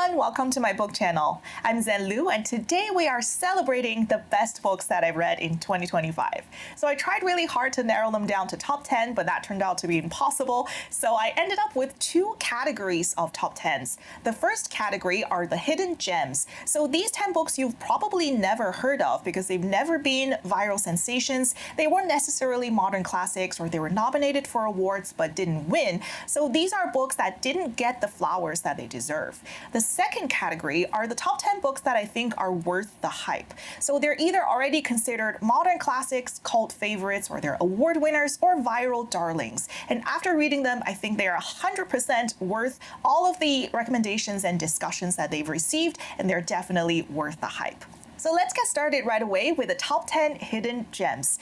everyone, welcome to my book channel. I'm Zen Lu, and today we are celebrating the best books that I've read in 2025. So I tried really hard to narrow them down to top 10, but that turned out to be impossible. So I ended up with two categories of top 10s. The first category are the hidden gems. So these 10 books you've probably never heard of because they've never been viral sensations. They weren't necessarily modern classics, or they were nominated for awards but didn't win. So these are books that didn't get the flowers that they deserve. The second category are the top 10 books that I think are worth the hype. So they're either already considered modern classics, cult favorites, or they're award winners or viral darlings. And after reading them, I think they are 100% worth all of the recommendations and discussions that they've received, and they're definitely worth the hype. So let's get started right away with the top 10 hidden gems.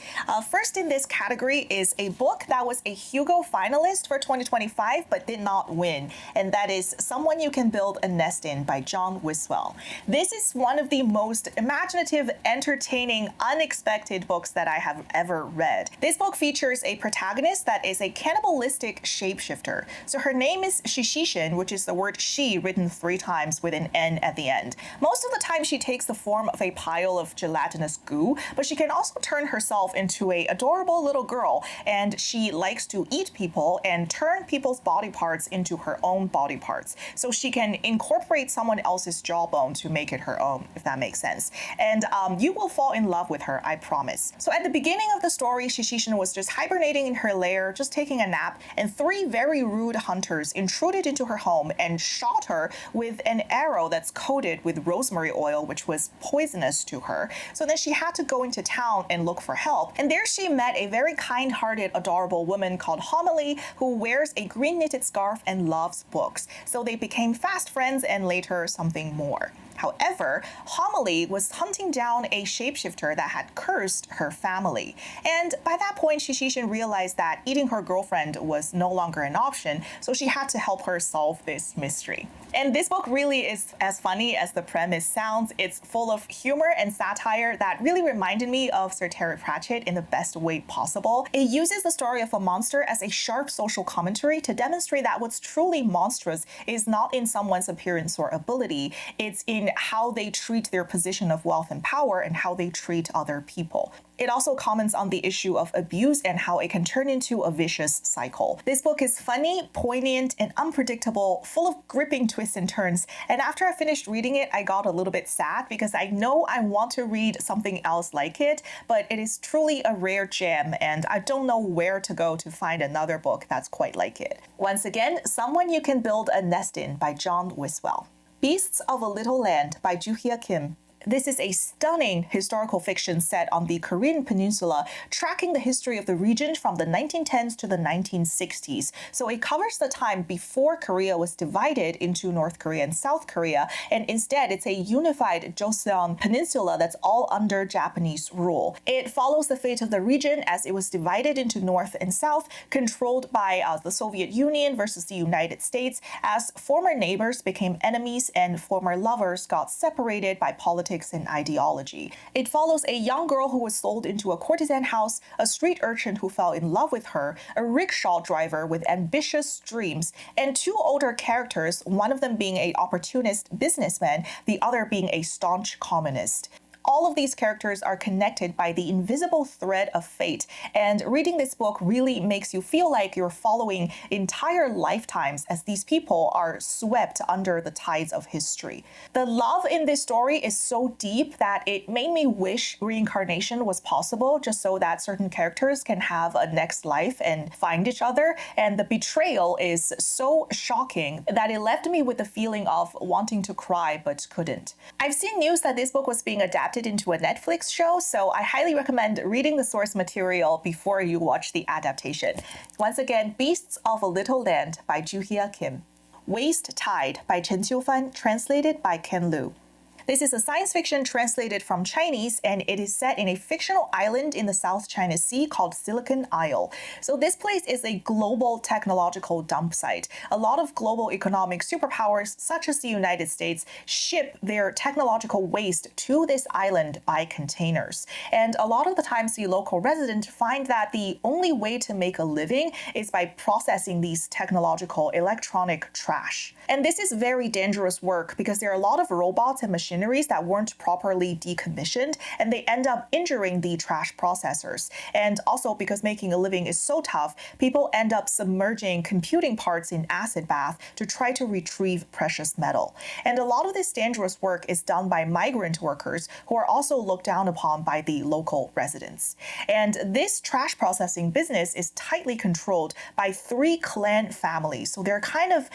First in this category is a book that was a Hugo finalist for 2025 but did not win, and that is Someone You Can Build a Nest In by John Wiswell. This is one of the most imaginative, entertaining, unexpected books that I have ever read. This book features a protagonist that is a cannibalistic shapeshifter. So her name is Shishishin, which is the word she written 3 times with an N at the end. Most of the time she takes the form of a pile of gelatinous goo, but she can also turn herself into an adorable little girl, and she likes to eat people and turn people's body parts into her own body parts. So she can incorporate someone else's jawbone to make it her own, if that makes sense. And you will fall in love with her, I promise. So at the beginning of the story, Shishishin was just hibernating in her lair, just taking a nap, and 3 very rude hunters intruded into her home and shot her with an arrow that's coated with rosemary oil, which was poisonous to her. So then she had to go into town and look for help. And there she met a very kind-hearted, adorable woman called Homily, who wears a green knitted scarf and loves books. So they became fast friends and later something more. However, Homily was hunting down a shapeshifter that had cursed her family. And by that point, Shishishin realized that eating her girlfriend was no longer an option, so she had to help her solve this mystery. And this book really is as funny as the premise sounds. It's full of humor and satire that really reminded me of Sir Terry Pratchett in the best way possible. It uses the story of a monster as a sharp social commentary to demonstrate that what's truly monstrous is not in someone's appearance or ability, it's in how they treat their position of wealth and power and how they treat other people. It also comments on the issue of abuse and how it can turn into a vicious cycle. This book is funny, poignant, and unpredictable, full of gripping twists and turns. And after I finished reading it, I got a little bit sad because I know I want to read something else like it, but it is truly a rare gem, and I don't know where to go to find another book that's quite like it. Once again, Someone You Can Build a Nest In by John Wiswell. Beasts of a Little Land by Juhea Kim. This is a stunning historical fiction set on the Korean peninsula, tracking the history of the region from the 1910s to the 1960s. So it covers the time before Korea was divided into North Korea and South Korea, and instead it's a unified Joseon peninsula that's all under Japanese rule. It follows the fate of the region as it was divided into North and South, controlled by the Soviet Union versus the United States, as former neighbors became enemies and former lovers got separated by politics and ideology. It follows a young girl who was sold into a courtesan house, a street urchin who fell in love with her, a rickshaw driver with ambitious dreams, and 2 older characters, one of them being an opportunist businessman, the other being a staunch communist. All of these characters are connected by the invisible thread of fate, and reading this book really makes you feel like you're following entire lifetimes as these people are swept under the tides of history. The love in this story is so deep that it made me wish reincarnation was possible, just so that certain characters can have a next life and find each other, and the betrayal is so shocking that it left me with the feeling of wanting to cry but couldn't. I've seen news that this book was being adapted into a Netflix show, so I highly recommend reading the source material before you watch the adaptation. Once again, Beasts of a Little Land by Juhea Kim. Waste Tide by Qiufan, translated by Ken Liu. This is a science fiction translated from Chinese, and it is set in a fictional island in the South China Sea called Silicon Isle. So this place is a global technological dump site. A lot of global economic superpowers, such as the United States, ship their technological waste to this island by containers. And a lot of the times, the local residents find that the only way to make a living is by processing these technological electronic trash. And this is very dangerous work because there are a lot of robots and machineries that weren't properly decommissioned, and they end up injuring the trash processors. And also because making a living is so tough, people end up submerging computing parts in acid bath to try to retrieve precious metal. And a lot of this dangerous work is done by migrant workers who are also looked down upon by the local residents. And this trash processing business is tightly controlled by 3 clan families. So they're kind of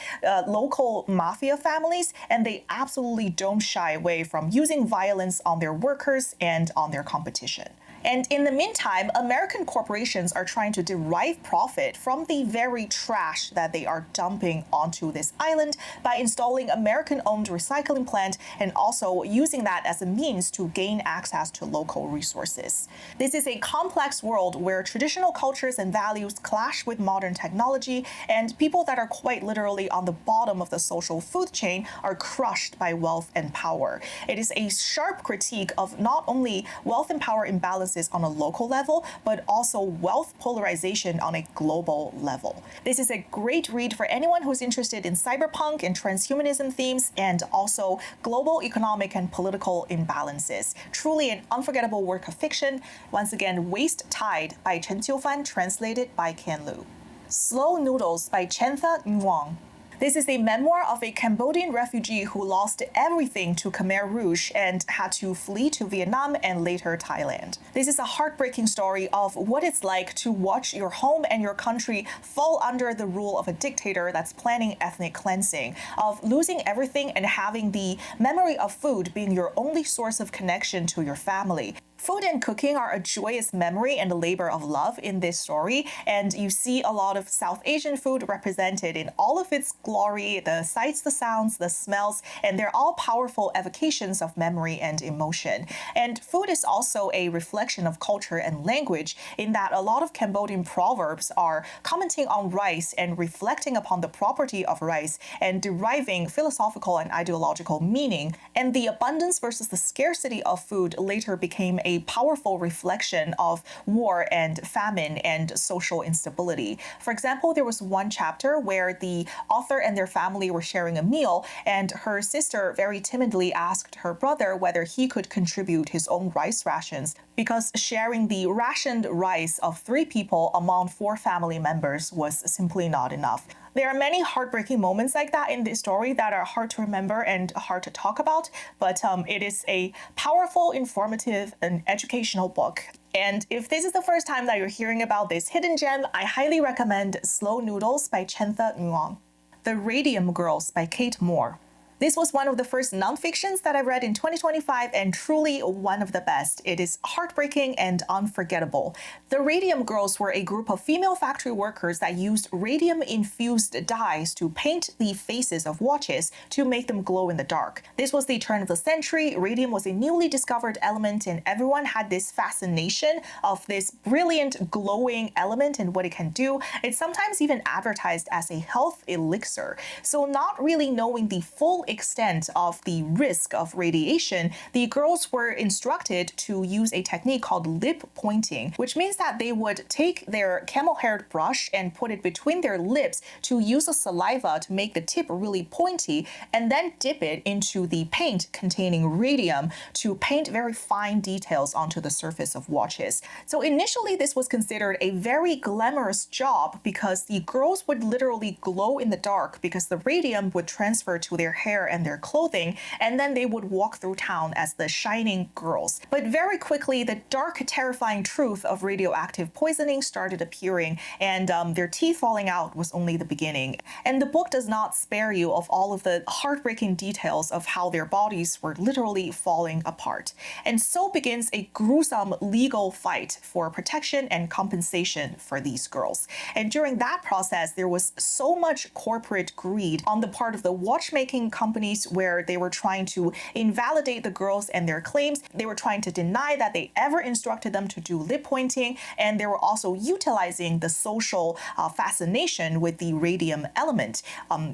local mafia families, and they absolutely don't shy away from using violence on their workers and on their competition. And in the meantime, American corporations are trying to derive profit from the very trash that they are dumping onto this island by installing American-owned recycling plant and also using that as a means to gain access to local resources. This is a complex world where traditional cultures and values clash with modern technology, and people that are quite literally on the bottom of the social food chain are crushed by wealth and power. It is a sharp critique of not only wealth and power imbalances on a local level, but also wealth polarization on a global level. This is a great read for anyone who's interested in cyberpunk and transhumanism themes, and also global economic and political imbalances. Truly an unforgettable work of fiction. Once again, Waste Tide by Qiufan, translated by Ken Liu. Slow Noodles by Chantha, Nguon. This is a memoir of a Cambodian refugee who lost everything to Khmer Rouge and had to flee to Vietnam and later Thailand. This is a heartbreaking story of what it's like to watch your home and your country fall under the rule of a dictator that's planning ethnic cleansing, of losing everything and having the memory of food being your only source of connection to your family. Food and cooking are a joyous memory and a labor of love in this story, and you see a lot of South Asian food represented in all of its glory, the sights, the sounds, the smells, and they're all powerful evocations of memory and emotion. And food is also a reflection of culture and language in that a lot of Cambodian proverbs are commenting on rice and reflecting upon the property of rice and deriving philosophical and ideological meaning. And the abundance versus the scarcity of food later became a powerful reflection of war and famine and social instability. For example, there was one chapter where the author and their family were sharing a meal, and her sister very timidly asked her brother whether he could contribute his own rice rations, because sharing the rationed rice of 3 people among 4 family members was simply not enough. There are many heartbreaking moments like that in this story that are hard to remember and hard to talk about, but it is a powerful, informative, and educational book. And if this is the first time that you're hearing about this hidden gem, I highly recommend Slow Noodles by Chantha Nguon. The Radium Girls by Kate Moore. This was one of the first nonfictions that I read in 2025 and truly one of the best. It is heartbreaking and unforgettable. The Radium Girls were a group of female factory workers that used radium-infused dyes to paint the faces of watches to make them glow in the dark. This was the turn of the century. Radium was a newly discovered element, and everyone had this fascination of this brilliant glowing element and what it can do. It's sometimes even advertised as a health elixir. So not really knowing the full extent of the risk of radiation, the girls were instructed to use a technique called lip pointing, which means that they would take their camel-haired brush and put it between their lips to use the saliva to make the tip really pointy, and then dip it into the paint containing radium to paint very fine details onto the surface of watches. So initially this was considered a very glamorous job because the girls would literally glow in the dark because the radium would transfer to their hair and their clothing, and then they would walk through town as the shining girls. But very quickly, the dark, terrifying truth of radioactive poisoning started appearing, and their teeth falling out was only the beginning. And the book does not spare you of all of the heartbreaking details of how their bodies were literally falling apart. And so begins a gruesome legal fight for protection and compensation for these girls. And during that process, there was so much corporate greed on the part of the watchmaking company companies where they were trying to invalidate the girls and their claims. They were trying to deny that they ever instructed them to do lip pointing, and they were also utilizing the social fascination with the radium element,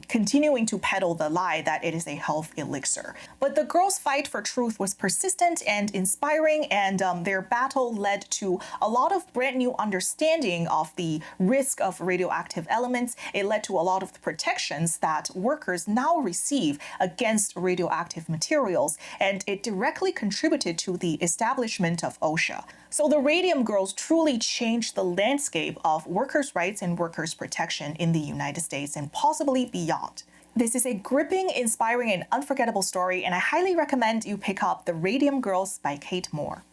continuing to peddle the lie that it is a health elixir. But the girls' fight for truth was persistent and inspiring, and their battle led to a lot of brand new understanding of the risk of radioactive elements. It led to a lot of the protections that workers now receive against radioactive materials, and it directly contributed to the establishment of OSHA. So the Radium Girls truly changed the landscape of workers' rights and workers' protection in the United States and possibly beyond. This is a gripping, inspiring, and unforgettable story, and I highly recommend you pick up The Radium Girls by Kate Moore.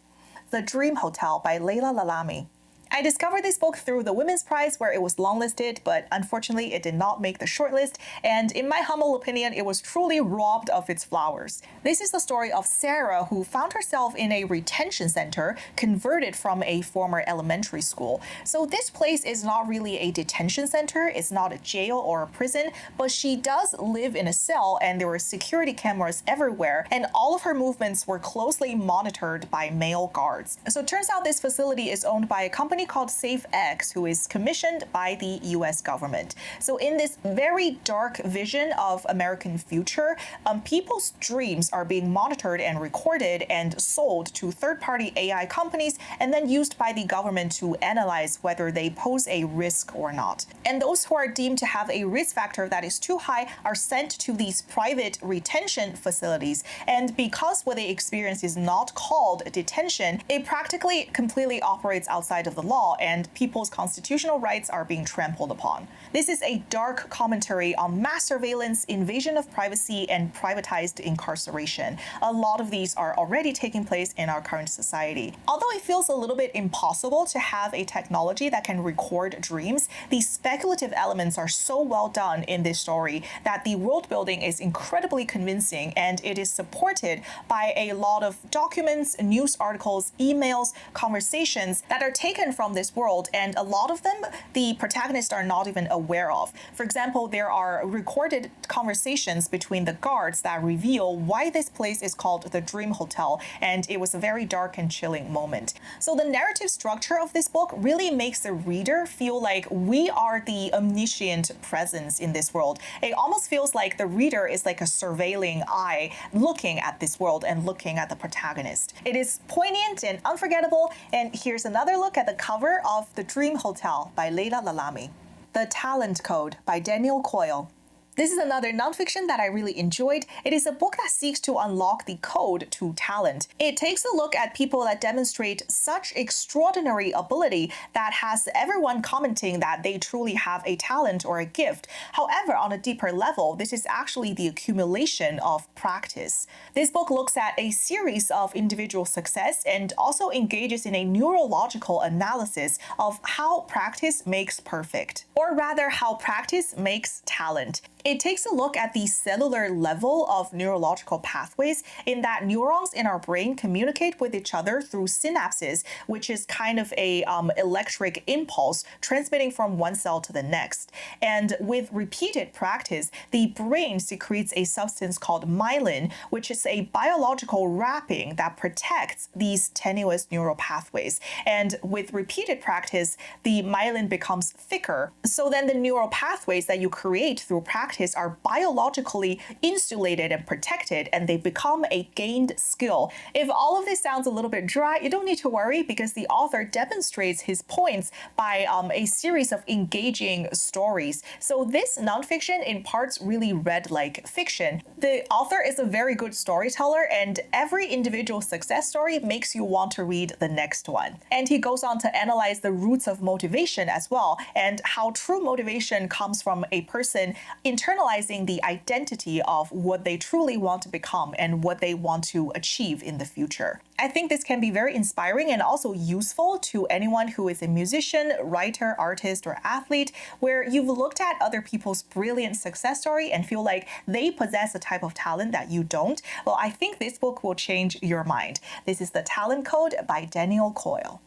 The Dream Hotel by Laila Lalami. I discovered this book through the Women's Prize, where it was longlisted, but unfortunately it did not make the shortlist, and in my humble opinion, it was truly robbed of its flowers. This is the story of Sarah, who found herself in a retention center converted from a former elementary school. So this place is not really a detention center, it's not a jail or a prison, but she does live in a cell, and there were security cameras everywhere, and all of her movements were closely monitored by male guards. So it turns out this facility is owned by a company called SafeX, who is commissioned by the US government. So in this very dark vision of American future, people's dreams are being monitored and recorded and sold to third-party AI companies and then used by the government to analyze whether they pose a risk or not. And those who are deemed to have a risk factor that is too high are sent to these private retention facilities. And because what they experience is not called detention, it practically completely operates outside of the law, and people's constitutional rights are being trampled upon. This is a dark commentary on mass surveillance, invasion of privacy, and privatized incarceration. A lot of these are already taking place in our current society. Although it feels a little bit impossible to have a technology that can record dreams, the speculative elements are so well done in this story that the world building is incredibly convincing, and it is supported by a lot of documents, news articles, emails, conversations that are taken from this world, and a lot of them the protagonists are not even aware of. For example, there are recorded conversations between the guards that reveal why this place is called the Dream Hotel, and it was a very dark and chilling moment. So the narrative structure of this book really makes the reader feel like we are the omniscient presence in this world. It almost feels like the reader is like a surveilling eye looking at this world and looking at the protagonist. It is poignant and unforgettable, and here's another look at the cover of The Dream Hotel by Laila Lalami. The Talent Code by Daniel Coyle. This is another nonfiction that I really enjoyed. It is a book that seeks to unlock the code to talent. It takes a look at people that demonstrate such extraordinary ability that has everyone commenting that they truly have a talent or a gift. However, on a deeper level, this is actually the accumulation of practice. This book looks at a series of individual success and also engages in a neurological analysis of how practice makes perfect, or rather how practice makes talent. It takes a look at the cellular level of neurological pathways, in that neurons in our brain communicate with each other through synapses, which is kind of a electric impulse transmitting from one cell to the next. And with repeated practice, the brain secretes a substance called myelin, which is a biological wrapping that protects these tenuous neural pathways. And with repeated practice, the myelin becomes thicker. So then the neural pathways that you create through practice are biologically insulated and protected, and they become a gained skill. If all of this sounds a little bit dry, you don't need to worry, because the author demonstrates his points by a series of engaging stories. So this nonfiction in parts really read like fiction. The author is a very good storyteller, and every individual success story makes you want to read the next one. And he goes on to analyze the roots of motivation as well, and how true motivation comes from a person internalizing the identity of what they truly want to become and what they want to achieve in the future. I think this can be very inspiring and also useful to anyone who is a musician, writer, artist, or athlete, where you've looked at other people's brilliant success story and feel like they possess a type of talent that you don't. Well, I think this book will change your mind. This is The Talent Code by Daniel Coyle.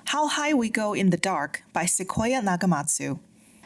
How High We Go in the Dark by Sequoia Nagamatsu.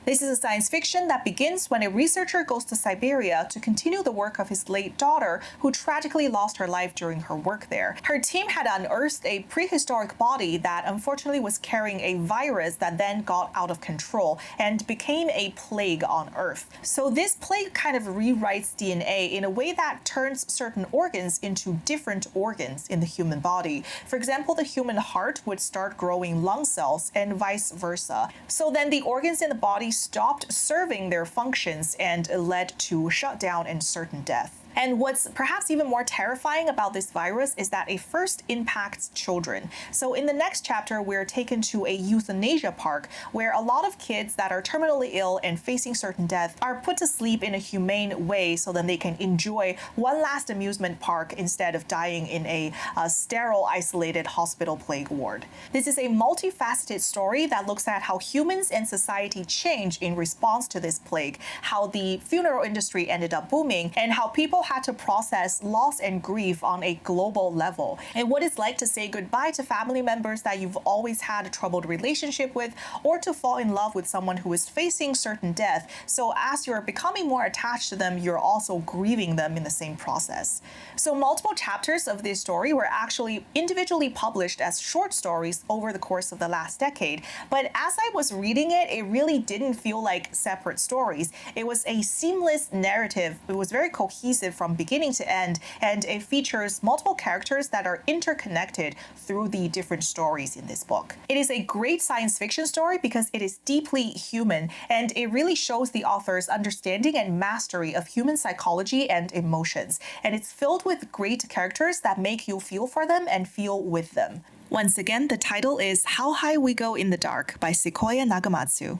This is a science fiction that begins when a researcher goes to Siberia to continue the work of his late daughter, who tragically lost her life during her work there. Her team had unearthed a prehistoric body that unfortunately was carrying a virus that then got out of control and became a plague on Earth. So this plague kind of rewrites DNA in a way that turns certain organs into different organs in the human body. For example, the human heart would start growing lung cells and vice versa. So then the organs in the body stopped serving their functions and led to shutdown and certain death. And what's perhaps even more terrifying about this virus is that it first impacts children. So in the next chapter, we're taken to a euthanasia park where a lot of kids that are terminally ill and facing certain death are put to sleep in a humane way so then they can enjoy one last amusement park instead of dying in a sterile, isolated hospital plague ward. This is a multifaceted story that looks at how humans and society change in response to this plague, how the funeral industry ended up booming, and how people had to process loss and grief on a global level, and what it's like to say goodbye to family members that you've always had a troubled relationship with, or to fall in love with someone who is facing certain death. So as you're becoming more attached to them, you're also grieving them in the same process. So multiple chapters of this story were actually individually published as short stories over the course of the last decade, but as I was reading it, it really didn't feel like separate stories. It was a seamless narrative. It was very cohesive from beginning to end, and it features multiple characters that are interconnected through the different stories in this book. It is a great science fiction story because it is deeply human, and it really shows the author's understanding and mastery of human psychology and emotions, and it's filled with great characters that make you feel for them and feel with them. Once again, the title is How High We Go in the Dark by Sequoia Nagamatsu.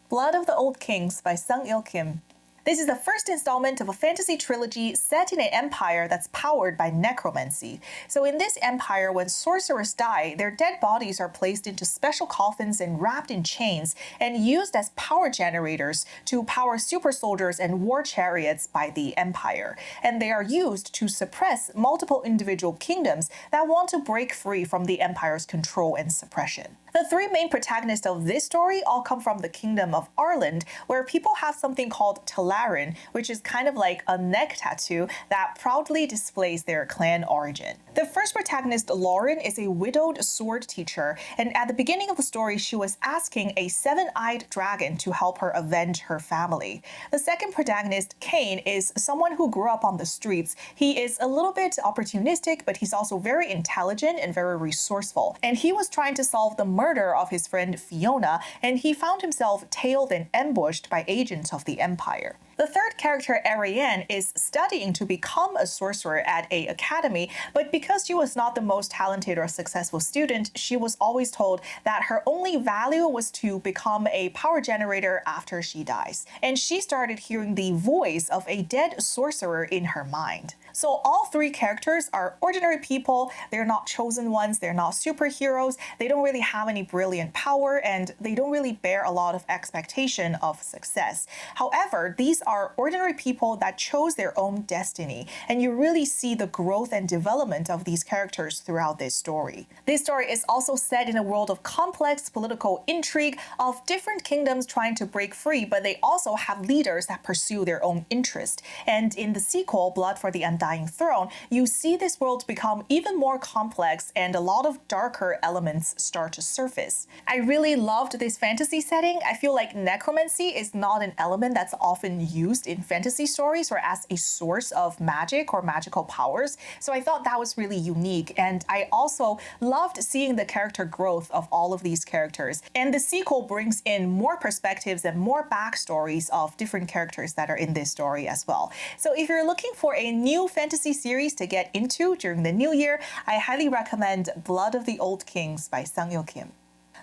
Blood of the Old Kings by Sung-il Kim. This is the first installment of a fantasy trilogy set in an empire that's powered by necromancy. So in this empire, when sorcerers die, their dead bodies are placed into special coffins and wrapped in chains and used as power generators to power super soldiers and war chariots by the empire. And they are used to suppress multiple individual kingdoms that want to break free from the empire's control and suppression. The three main protagonists of this story all come from the kingdom of Arland, where people have something called Talaran, which is kind of like a neck tattoo that proudly displays their clan origin. The first protagonist, Lauren, is a widowed sword teacher, and at the beginning of the story, she was asking a seven-eyed dragon to help her avenge her family. The second protagonist, Kane, is someone who grew up on the streets. He is a little bit opportunistic, but he's also very intelligent and very resourceful, and he was trying to solve the murder of his friend Fiona, and he found himself tailed and ambushed by agents of the Empire. The third character, Ariane, is studying to become a sorcerer at a academy, but because she was not the most talented or successful student, she was always told that her only value was to become a power generator after she dies. And she started hearing the voice of a dead sorcerer in her mind. So all three characters are ordinary people. They're not chosen ones. They're not superheroes. They don't really have any brilliant power, and they don't really bear a lot of expectation of success. However, these are ordinary people that chose their own destiny, and you really see the growth and development of these characters throughout this story. This story is also set in a world of complex political intrigue of different kingdoms trying to break free, but they also have leaders that pursue their own interest. And in the sequel, Blood for the Undying Throne, you see this world become even more complex and a lot of darker elements start to surface. I really loved this fantasy setting. I feel like necromancy is not an element that's often used in fantasy stories or as a source of magic or magical powers. So I thought that was really unique. And I also loved seeing the character growth of all of these characters. And the sequel brings in more perspectives and more backstories of different characters that are in this story as well. So if you're looking for a new fantasy series to get into during the new year, I highly recommend Blood of the Old Kings by Sung-il Kim.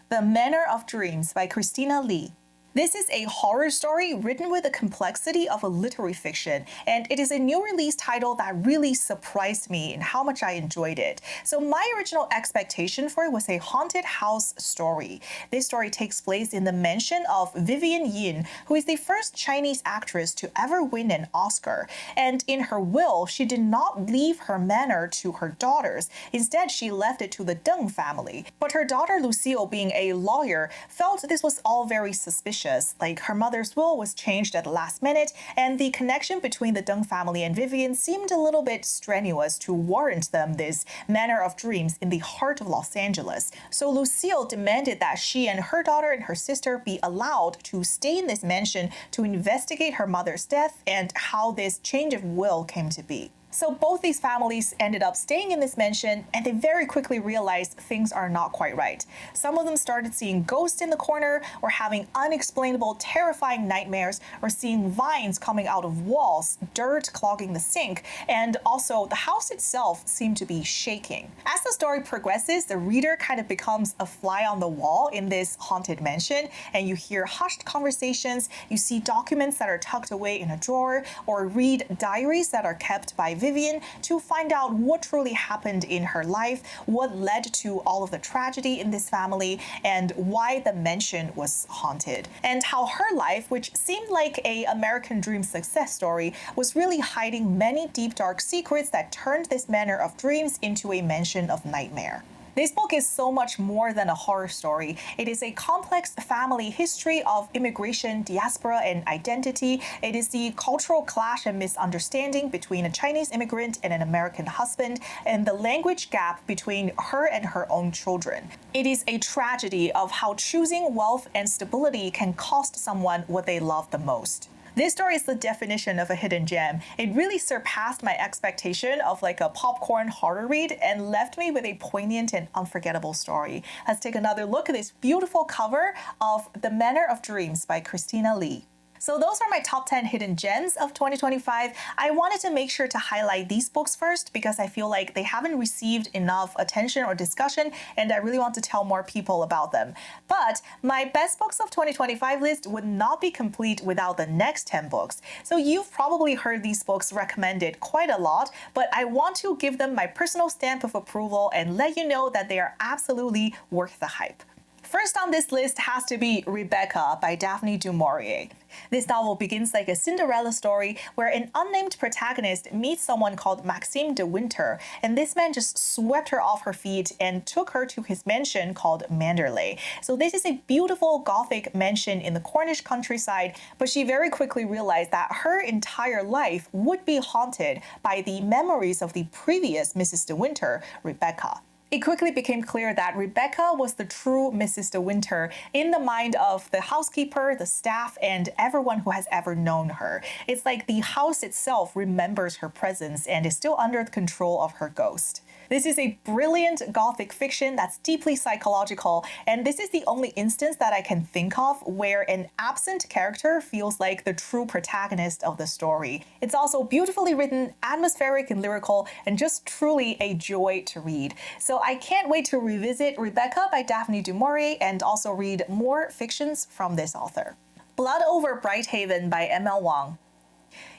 The Manor of Dreams by Christina Lee. This is a horror story written with the complexity of a literary fiction, and it is a new release title that really surprised me in how much I enjoyed it. So my original expectation for it was a haunted house story. This story takes place in the mansion of Vivian Yin, who is the first Chinese actress to ever win an Oscar. And in her will, she did not leave her manor to her daughters. Instead, she left it to the Deng family. But her daughter Lucille, being a lawyer, felt this was all very suspicious. suspicious, like her mother's will was changed at the last minute, and the connection between the Deng family and Vivian seemed a little bit strenuous to warrant them this Manor of Dreams in the heart of Los Angeles. So Lucille demanded that she and her daughter and her sister be allowed to stay in this mansion to investigate her mother's death and how this change of will came to be. So both these families ended up staying in this mansion, and they very quickly realized things are not quite right. Some of them started seeing ghosts in the corner, or having unexplainable, terrifying nightmares, or seeing vines coming out of walls, dirt clogging the sink, and also the house itself seemed to be shaking. As the story progresses, the reader kind of becomes a fly on the wall in this haunted mansion, and you hear hushed conversations, you see documents that are tucked away in a drawer, or read diaries that are kept by Vivian to find out what truly happened in her life, what led to all of the tragedy in this family, and why the mansion was haunted, and how her life, which seemed like a American dream success story, was really hiding many deep dark secrets that turned this Manor of Dreams into a mansion of nightmare. This book is so much more than a horror story. It is a complex family history of immigration, diaspora, and identity. It is the cultural clash and misunderstanding between a Chinese immigrant and an American husband, and the language gap between her and her own children. It is a tragedy of how choosing wealth and stability can cost someone what they love the most. This story is the definition of a hidden gem. It really surpassed my expectation of like a popcorn horror read and left me with a poignant and unforgettable story. Let's take another look at this beautiful cover of The Manor of Dreams by Christina Lee. So those are my top 10 hidden gems of 2025. I wanted to make sure to highlight these books first because I feel like they haven't received enough attention or discussion, and I really want to tell more people about them. But my best books of 2025 list would not be complete without the next 10 books. So you've probably heard these books recommended quite a lot, but I want to give them my personal stamp of approval and let you know that they are absolutely worth the hype. First on this list has to be Rebecca by Daphne du Maurier. This novel begins like a Cinderella story where an unnamed protagonist meets someone called Maxime de Winter, and this man just swept her off her feet and took her to his mansion called Manderley. So this is a beautiful Gothic mansion in the Cornish countryside, but she very quickly realized that her entire life would be haunted by the memories of the previous Mrs. de Winter, Rebecca. It quickly became clear that Rebecca was the true Mrs. de Winter in the mind of the housekeeper, the staff, and everyone who has ever known her. It's like the house itself remembers her presence and is still under the control of her ghost. This is a brilliant Gothic fiction that's deeply psychological, and this is the only instance that I can think of where an absent character feels like the true protagonist of the story. It's also beautifully written, atmospheric and lyrical, and just truly a joy to read. So I can't wait to revisit Rebecca by Daphne du Maurier and also read more fictions from this author. Blood Over Brighthaven by M.L. Wang.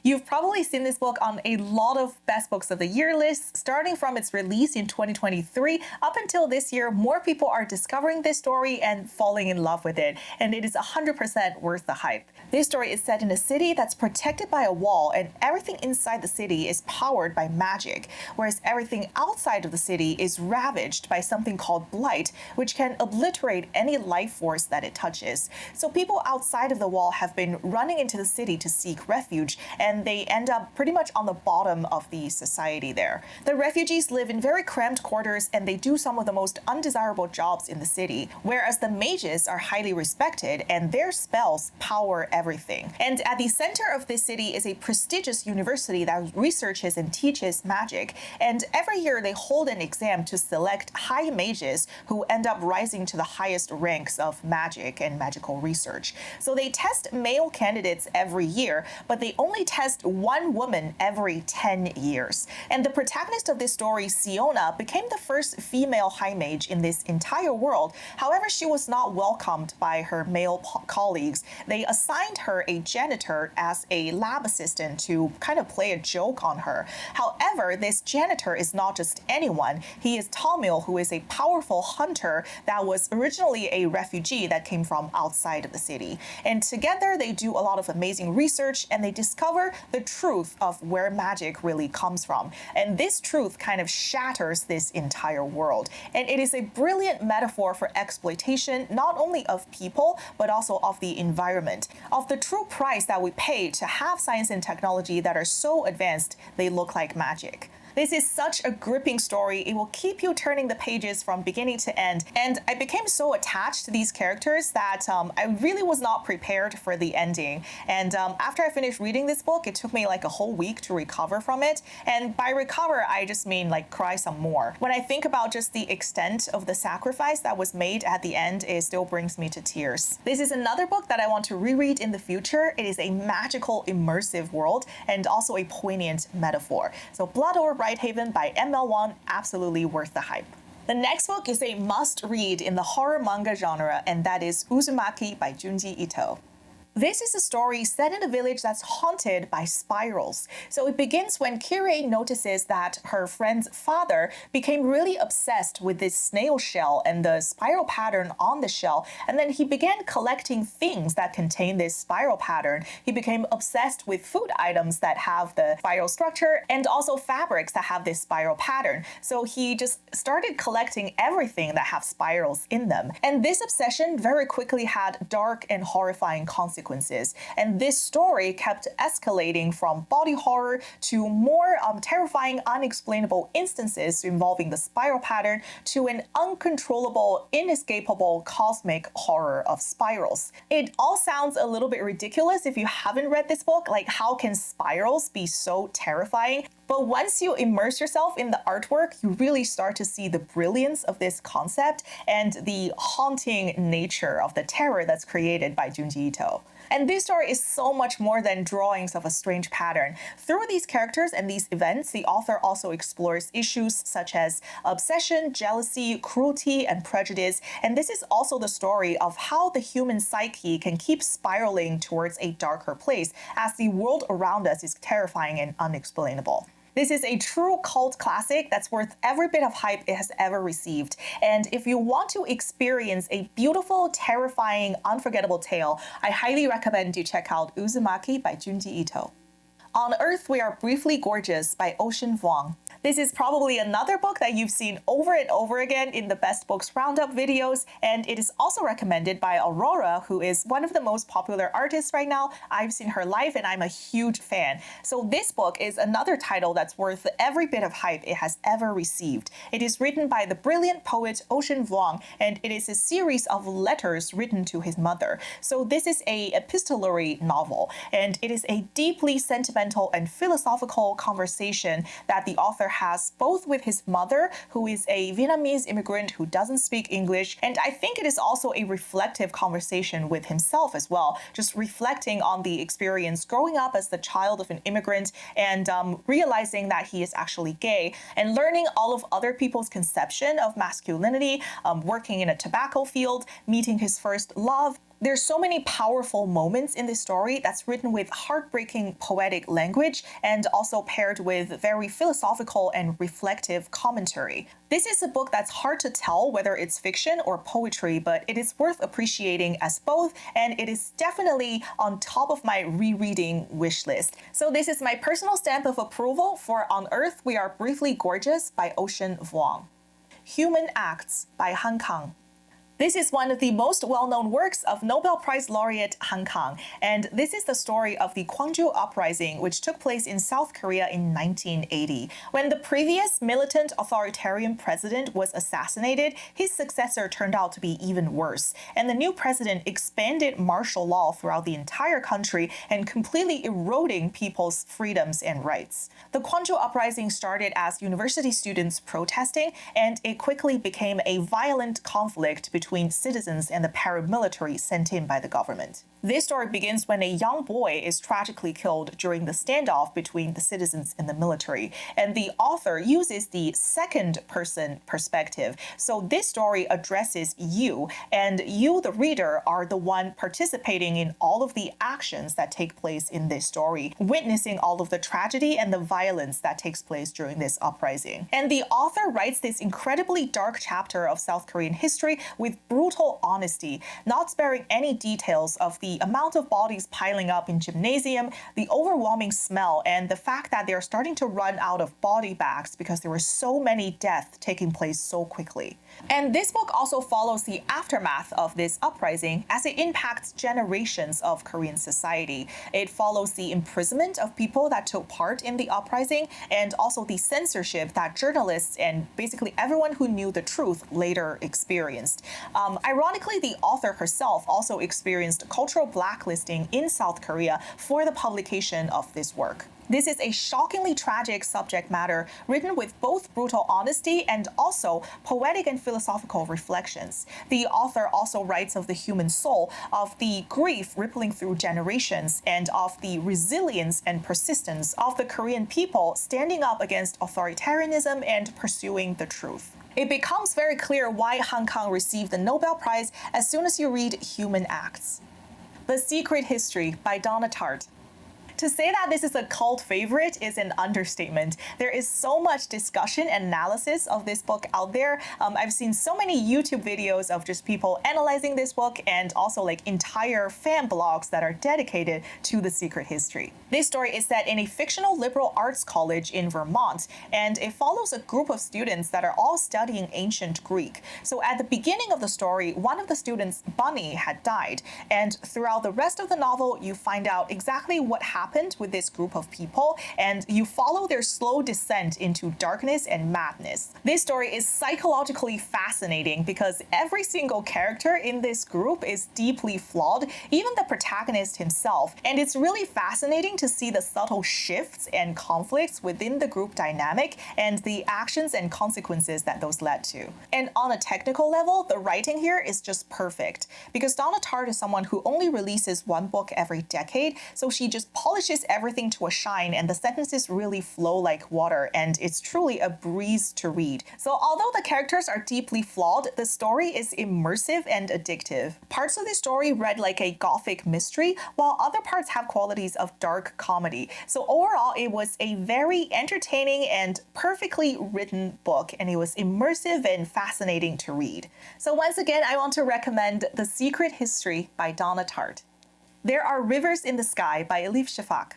You've probably seen this book on a lot of best books of the year lists, starting from its release in 2023 up until this year. More people are discovering this story and falling in love with it, and it is 100% worth the hype. This story is set in a city that's protected by a wall, and everything inside the city is powered by magic, whereas everything outside of the city is ravaged by something called blight, which can obliterate any life force that it touches. So people outside of the wall have been running into the city to seek refuge, and they end up pretty much on the bottom of the society there. The refugees live in very cramped quarters, and they do some of the most undesirable jobs in the city, whereas the mages are highly respected and their spells power everything. And at the center of this city is a prestigious university that researches and teaches magic, and every year they hold an exam to select high mages who end up rising to the highest ranks of magic and magical research. So they test male candidates every year, but they only test one woman every 10 years. And the protagonist of this story, Siona, became the first female high mage in this entire world. However, she was not welcomed by her male colleagues. They assigned her a janitor as a lab assistant to kind of play a joke on her. However, this janitor is not just anyone. He is Tamil, who is a powerful hunter that was originally a refugee that came from outside of the city. And together they do a lot of amazing research, and they discover discover the truth of where magic really comes from. And this truth kind of shatters this entire world. And it is a brilliant metaphor for exploitation, not only of people, but also of the environment, of the true price that we pay to have science and technology that are so advanced they look like magic. This is such a gripping story. It will keep you turning the pages from beginning to end. And I became so attached to these characters that I really was not prepared for the ending. And after I finished reading this book, it took me like a whole week to recover from it. And by recover, I just mean like cry some more. When I think about just the extent of the sacrifice that was made at the end, it still brings me to tears. This is another book that I want to reread in the future. It is a magical, immersive world and also a poignant metaphor. So Blood Over Haven by ML1, absolutely worth the hype. The next book is a must-read in the horror manga genre, and that is Uzumaki by Junji Ito. This is a story set in a village that's haunted by spirals. So it begins when Kirei notices that her friend's father became really obsessed with this snail shell and the spiral pattern on the shell, and then he began collecting things that contain this spiral pattern. He became obsessed with food items that have the spiral structure and also fabrics that have this spiral pattern. So he just started collecting everything that have spirals in them. And this obsession very quickly had dark and horrifying consequences. And this story kept escalating from body horror to more terrifying, unexplainable instances involving the spiral pattern to an uncontrollable, inescapable cosmic horror of spirals. It all sounds a little bit ridiculous if you haven't read this book. Like, how can spirals be so terrifying? But once you immerse yourself in the artwork, you really start to see the brilliance of this concept and the haunting nature of the terror that's created by Junji Ito. And this story is so much more than drawings of a strange pattern. Through these characters and these events, the author also explores issues such as obsession, jealousy, cruelty, and prejudice. And this is also the story of how the human psyche can keep spiraling towards a darker place as the world around us is terrifying and unexplainable. This is a true cult classic that's worth every bit of hype it has ever received. And if you want to experience a beautiful, terrifying, unforgettable tale, I highly recommend you check out Uzumaki by Junji Ito. On Earth, We Are Briefly Gorgeous by Vuong. This is probably another book that you've seen over and over again in the Best Books Roundup videos, and it is also recommended by Aurora, who is one of the most popular artists right now. I've seen her live and I'm a huge fan. So this book is another title that's worth every bit of hype it has ever received. It is written by the brilliant poet Vuong, and it is a series of letters written to his mother. So this is an epistolary novel, and it is a deeply sentimental and philosophical conversation that the author has both with his mother, who is a Vietnamese immigrant who doesn't speak English, and I think it is also a reflective conversation with himself as well, just reflecting on the experience growing up as the child of an immigrant and realizing that he is actually gay, and learning all of other people's conception of masculinity, working in a tobacco field, meeting his first love. There's so many powerful moments in this story that's written with heartbreaking poetic language and also paired with very philosophical and reflective commentary. This is a book that's hard to tell whether it's fiction or poetry, but it is worth appreciating as both, and it is definitely on top of my rereading wish list. So this is my personal stamp of approval for On Earth, We Are Briefly Gorgeous by Vuong. Human Acts by Kang. This is one of the most well-known works of Nobel Prize laureate Kang, and this is the story of the Gwangju Uprising, which took place in South Korea in 1980. When the previous militant authoritarian president was assassinated, his successor turned out to be even worse, and the new president expanded martial law throughout the entire country and completely eroding people's freedoms and rights. The Gwangju Uprising started as university students protesting, and it quickly became a violent conflict between citizens and the paramilitary sent in by the government. This story begins when a young boy is tragically killed during the standoff between the citizens and the military, and the author uses the second-person perspective. So this story addresses you, and you, the reader, are the one participating in all of the actions that take place in this story, witnessing all of the tragedy and the violence that takes place during this uprising. And the author writes this incredibly dark chapter of South Korean history with brutal honesty, not sparing any details of the the amount of bodies piling up in gymnasium, the overwhelming smell, and the fact that they're starting to run out of body bags because there were so many deaths taking place so quickly. And this book also follows the aftermath of this uprising as it impacts generations of Korean society. It follows the imprisonment of people that took part in the uprising and also the censorship that journalists and basically everyone who knew the truth later experienced. Ironically, the author herself also experienced cultural blacklisting in South Korea for the publication of this work. This is a shockingly tragic subject matter written with both brutal honesty and also poetic and philosophical reflections. The author also writes of the human soul, of the grief rippling through generations, and of the resilience and persistence of the Korean people standing up against authoritarianism and pursuing the truth. It becomes very clear why Kang received the Nobel Prize as soon as you read Human Acts. The Secret History by Donna Tartt. To say that this is a cult favorite is an understatement. There is so much discussion and analysis of this book out there. I've seen so many YouTube videos of just people analyzing this book and also like entire fan blogs that are dedicated to the secret history. This story is set in a fictional liberal arts college in Vermont, and it follows a group of students that are all studying ancient Greek. So at the beginning of the story, one of the students, Bunny, had died, and throughout the rest of the novel, you find out exactly what happened with this group of people, and you follow their slow descent into darkness and madness. This story is psychologically fascinating because every single character in this group is deeply flawed, even the protagonist himself, and it's really fascinating to see the subtle shifts and conflicts within the group dynamic and the actions and consequences that those led to. And on a technical level, the writing here is just perfect because Donna Tartt is someone who only releases one book every decade, so she just polishes everything to a shine and the sentences really flow like water, and it's truly a breeze to read. So although the characters are deeply flawed, the story is immersive and addictive. Parts of the story read like a gothic mystery, while other parts have qualities of dark comedy. So overall, it was a very entertaining and perfectly written book, and it was immersive and fascinating to read. So once again, I want to recommend The Secret History by Donna Tartt. There Are Rivers in the Sky by Elif Shafak.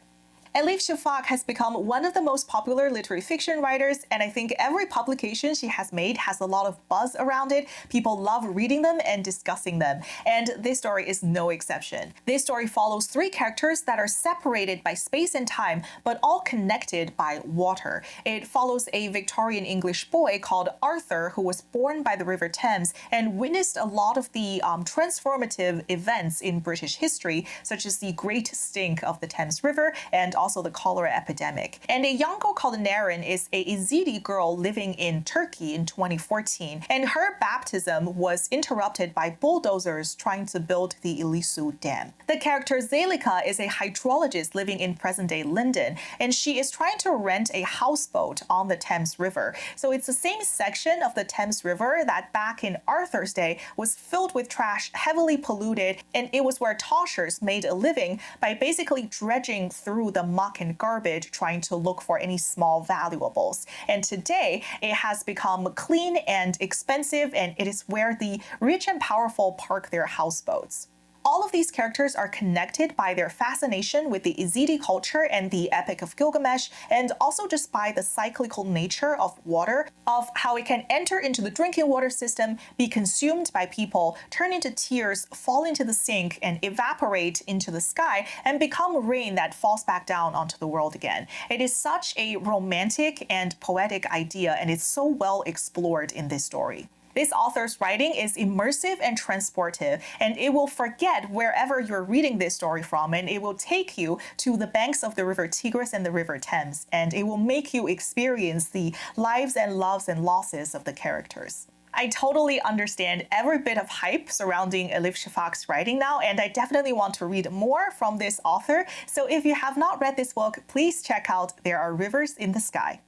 Elif Shafak has become one of the most popular literary fiction writers, and I think every publication she has made has a lot of buzz around it. People love reading them and discussing them, and this story is no exception. This story follows three characters that are separated by space and time, but all connected by water. It follows a Victorian English boy called Arthur who was born by the River Thames and witnessed a lot of the transformative events in British history, such as the Great Stink of the Thames River and also the cholera epidemic. And a young girl called Naren is a Yazidi girl living in Turkey in 2014, and her baptism was interrupted by bulldozers trying to build the Ilisu Dam. The character Zelika is a hydrologist living in present-day London, and she is trying to rent a houseboat on the Thames River. So it's the same section of the Thames River that back in Arthur's day was filled with trash, heavily polluted, and it was where toshers made a living by basically dredging through the muck and garbage trying to look for any small valuables. And today, it has become clean and expensive, and it is where the rich and powerful park their houseboats. All of these characters are connected by their fascination with the Yazidi culture and the Epic of Gilgamesh, and also just by the cyclical nature of water, of how it can enter into the drinking water system, be consumed by people, turn into tears, fall into the sink, and evaporate into the sky, and become rain that falls back down onto the world again. It is such a romantic and poetic idea, and it's so well explored in this story. This author's writing is immersive and transportive, and it will forget wherever you're reading this story from, and it will take you to the banks of the River Tigris and the River Thames, and it will make you experience the lives and loves and losses of the characters. I totally understand every bit of hype surrounding Elif Shafak's writing now, and I definitely want to read more from this author. So if you have not read this book, please check out There Are Rivers in the Sky.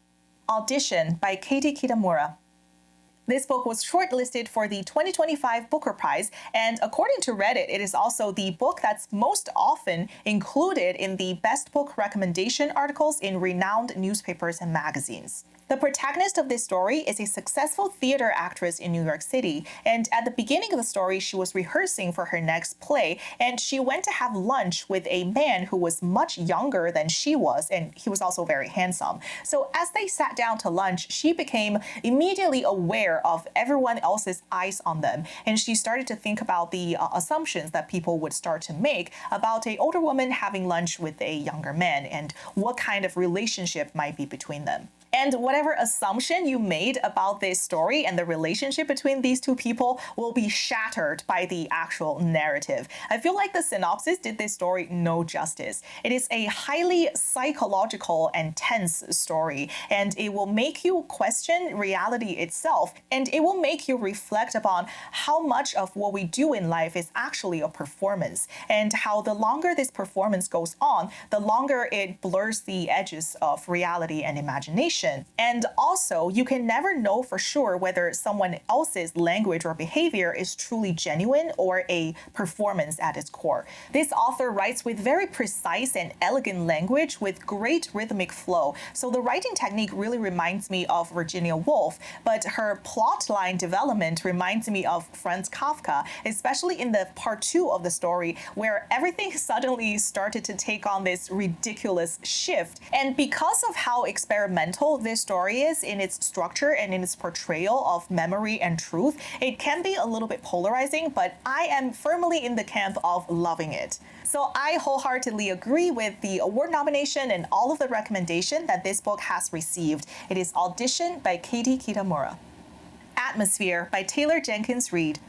Audition by Katie Kitamura. This book was shortlisted for the 2025 Booker Prize, and according to Reddit, it is also the book that's most often included in the best book recommendation articles in renowned newspapers and magazines. The protagonist of this story is a successful theater actress in New York City, and at the beginning of the story, she was rehearsing for her next play, and she went to have lunch with a man who was much younger than she was, and he was also very handsome. So as they sat down to lunch, she became immediately aware of everyone else's eyes on them, and she started to think about the assumptions that people would start to make about an older woman having lunch with a younger man and what kind of relationship might be between them. And whatever assumption you made about this story and the relationship between these two people will be shattered by the actual narrative. I feel like the synopsis did this story no justice. It is a highly psychological and tense story, and it will make you question reality itself, and it will make you reflect upon how much of what we do in life is actually a performance, and how the longer this performance goes on, the longer it blurs the edges of reality and imagination. And also, you can never know for sure whether someone else's language or behavior is truly genuine or a performance at its core. This author writes with very precise and elegant language with great rhythmic flow. So the writing technique really reminds me of Virginia Woolf, but her plotline development reminds me of Franz Kafka, especially in the part 2 of the story, where everything suddenly started to take on this ridiculous shift. And because of how experimental this story is in its structure and in its portrayal of memory and truth, it can be a little bit polarizing, but I am firmly in the camp of loving it. So I wholeheartedly agree with the award nomination and all of the recommendation that this book has received. It is Audition by Katie Kitamura. Atmosphere by Taylor Jenkins Reid.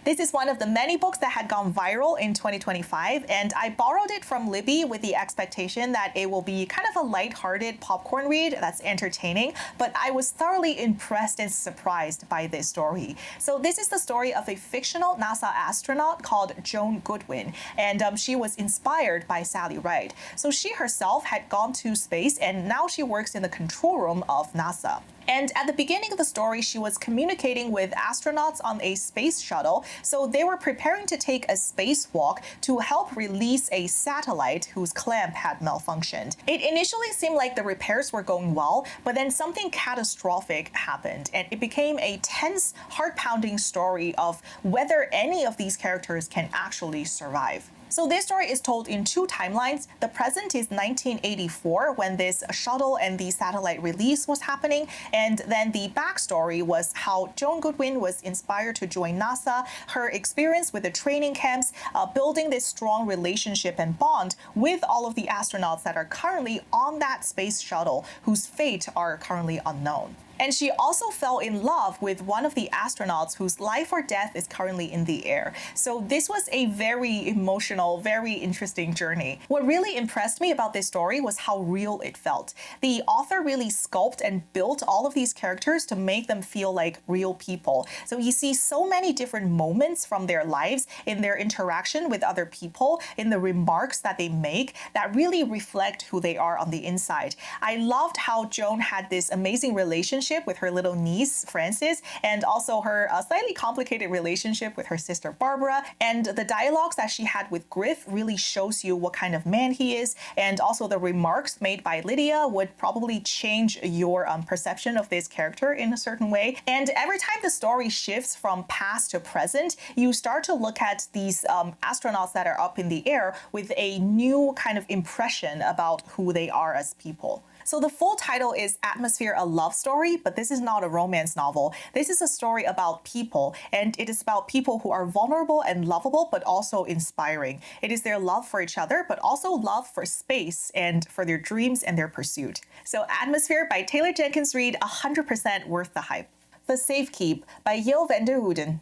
This is one of the many books that had gone viral in 2025, and I borrowed it from Libby with the expectation that it will be kind of a lighthearted popcorn read that's entertaining, but I was thoroughly impressed and surprised by this story. So this is the story of a fictional NASA astronaut called Joan Goodwin, and she was inspired by Sally Ride. So she herself had gone to space, and now she works in the control room of NASA. And at the beginning of the story, she was communicating with astronauts on a space shuttle, so they were preparing to take a spacewalk to help release a satellite whose clamp had malfunctioned. It initially seemed like the repairs were going well, but then something catastrophic happened, and it became a tense, heart-pounding story of whether any of these characters can actually survive. So this story is told in 2 timelines. The present is 1984, when this shuttle and the satellite release was happening, and then the backstory was how Joan Goodwin was inspired to join NASA, her experience with the training camps, building this strong relationship and bond with all of the astronauts that are currently on that space shuttle, whose fate are currently unknown. And she also fell in love with one of the astronauts whose life or death is currently in the air. So this was a very emotional, very interesting journey. What really impressed me about this story was how real it felt. The author really sculpted and built all of these characters to make them feel like real people. So you see so many different moments from their lives in their interaction with other people, in the remarks that they make that really reflect who they are on the inside. I loved how Joan had this amazing relationship with her little niece, Frances, and also her slightly complicated relationship with her sister, Barbara. And the dialogues that she had with Griff really shows you what kind of man he is. And also the remarks made by Lydia would probably change your perception of this character in a certain way. And every time the story shifts from past to present, you start to look at these astronauts that are up in the air with a new kind of impression about who they are as people. So the full title is Atmosphere, a Love Story, but this is not a romance novel. This is a story about people, and it is about people who are vulnerable and lovable, but also inspiring. It is their love for each other, but also love for space and for their dreams and their pursuit. So Atmosphere by Taylor Jenkins Reid, 100% worth the hype. The Safekeep by Yael van der Hoeden.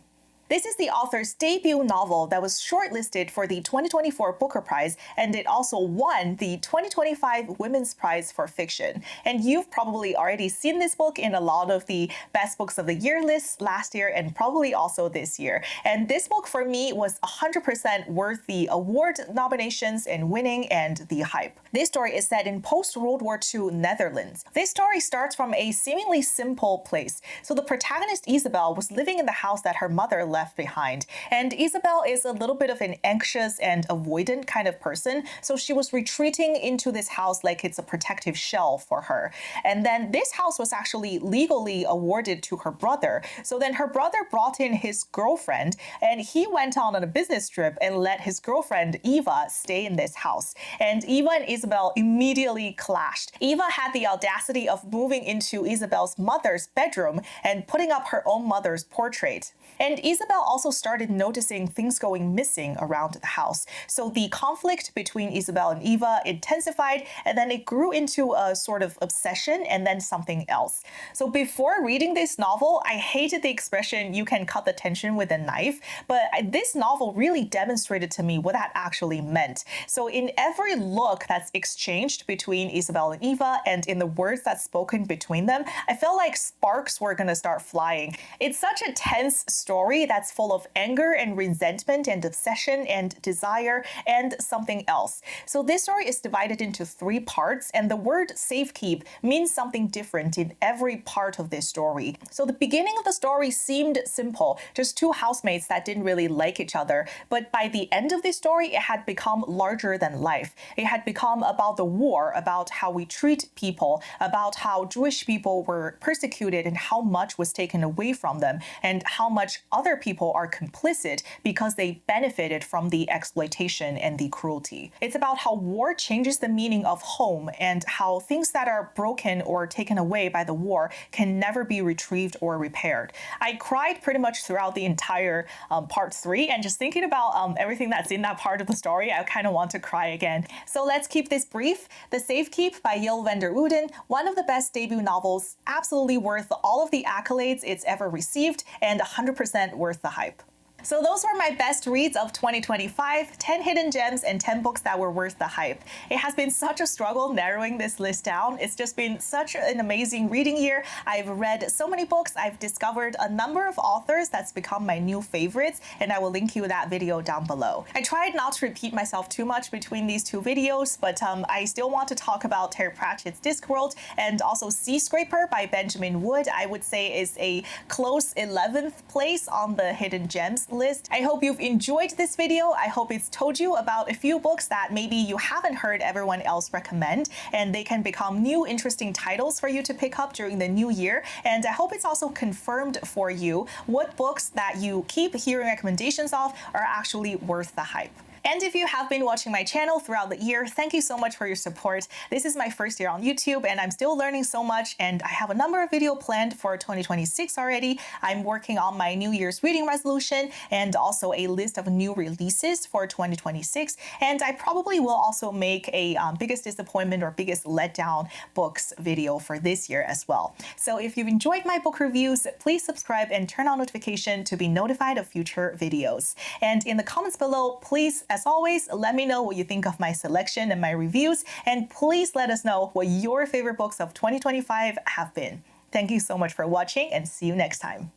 This is the author's debut novel that was shortlisted for the 2024 Booker Prize, and it also won the 2025 Women's Prize for Fiction. And you've probably already seen this book in a lot of the Best Books of the Year lists last year and probably also this year. And this book for me was 100% worth the award nominations and winning and the hype. This story is set in post-World War II Netherlands. This story starts from a seemingly simple place. So the protagonist Isabel was living in the house that her mother left behind. And Isabel is a little bit of an anxious and avoidant kind of person, so she was retreating into this house like it's a protective shell for her. And then this house was actually legally awarded to her brother. So then her brother brought in his girlfriend, and he went on a business trip and let his girlfriend Eva stay in this house. And Eva and Isabel immediately clashed. Eva had the audacity of moving into Isabel's mother's bedroom and putting up her own mother's portrait. And Isabel also started noticing things going missing around the house. So the conflict between Isabel and Eva intensified, and then it grew into a sort of obsession and then something else. So before reading this novel, I hated the expression, "you can cut the tension with a knife," but this novel really demonstrated to me what that actually meant. So in every look that's exchanged between Isabel and Eva, and in the words that's spoken between them, I felt like sparks were gonna start flying. It's such a tense story that's full of anger and resentment and obsession and desire and something else. So this story is divided into 3 parts, and the word safekeep means something different in every part of this story. So the beginning of the story seemed simple, just 2 housemates that didn't really like each other, but by the end of this story, it had become larger than life. It had become about the war, about how we treat people, about how Jewish people were persecuted and how much was taken away from them, and how much other people are complicit because they benefited from the exploitation and the cruelty. It's about how war changes the meaning of home, and how things that are broken or taken away by the war can never be retrieved or repaired. I cried pretty much throughout the entire part 3, and just thinking about everything that's in that part of the story, I kind of want to cry again. So let's keep this brief. The Safekeep by Yael van der Wouden, one of the best debut novels, absolutely worth all of the accolades it's ever received, and 100% worth the hype. So those were my best reads of 2025, 10 hidden gems and 10 books that were worth the hype. It has been such a struggle narrowing this list down. It's just been such an amazing reading year. I've read so many books. I've discovered a number of authors that's become my new favorites, and I will link you that video down below. I tried not to repeat myself too much between these 2 videos, but I still want to talk about Terry Pratchett's Discworld, and also Sea Scraper by Benjamin Wood, I would say is a close 11th place on the hidden gems list. I hope you've enjoyed this video. I hope it's told you about a few books that maybe you haven't heard everyone else recommend, and they can become new interesting titles for you to pick up during the new year. And I hope it's also confirmed for you what books that you keep hearing recommendations of are actually worth the hype. And if you have been watching my channel throughout the year, thank you so much for your support. This is my first year on YouTube, and I'm still learning so much, and I have a number of videos planned for 2026 already. I'm working on my New Year's reading resolution and also a list of new releases for 2026, and I probably will also make a biggest disappointment or biggest letdown books video for this year as well. So if you've enjoyed my book reviews, please subscribe and turn on notification to be notified of future videos. And in the comments below, please, as always, let me know what you think of my selection and my reviews, and please let us know what your favorite books of 2025 have been. Thank you so much for watching, and see you next time.